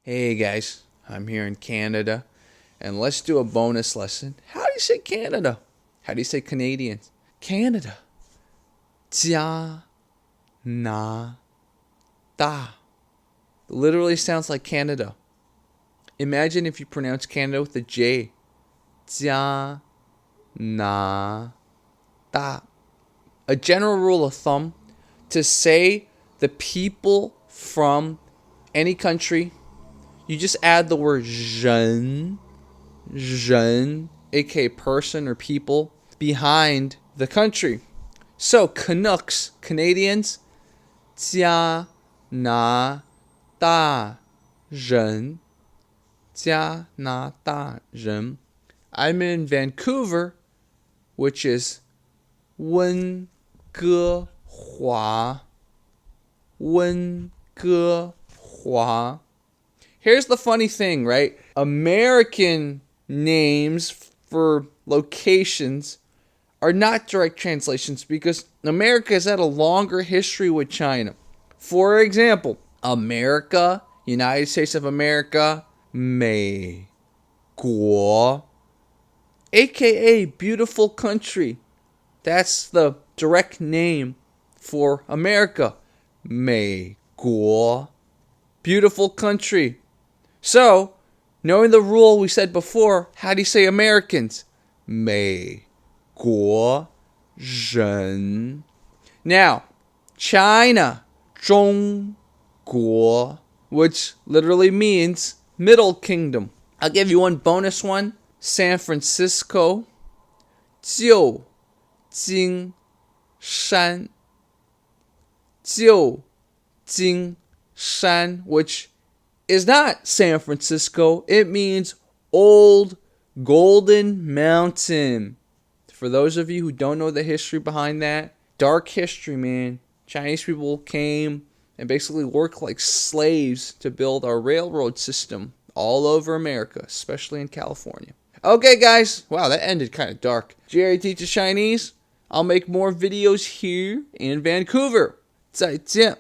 Hey guys, I'm here in Canada, and let's do a bonus lesson. How do you say Canada? How do you say Canadians? Canada. 加拿大. Literally sounds like Canada. Imagine if you pronounce Canada with a J. 加拿大. A general rule of thumb, to say the people from any country, you just add the word 人, aka person or people, behind the country. So, Canucks, Canadians, 加拿大人, 加拿大人. I'm in Vancouver, which is 温哥华. Here's the funny thing, right? American names for locations are not direct translations because America has had a longer history with China. For example, America, United States of America, 美国, aka beautiful country. That's the direct name for America. 美国, beautiful country. So, knowing the rule we said before, how do you say Americans? 美国人. Now, China, 中国, which literally means Middle Kingdom. I'll give you one bonus one. San Francisco, 旧金山. 旧金山, which is not San Francisco. It means Old Golden Mountain. For those of you who don't know the history behind that, dark history, man. Chinese people came and basically worked like slaves to build our railroad system all over America, especially in California. Okay, guys. Wow, that ended kind of dark. Jerry teaches Chinese. I'll make more videos here in Vancouver. 再见。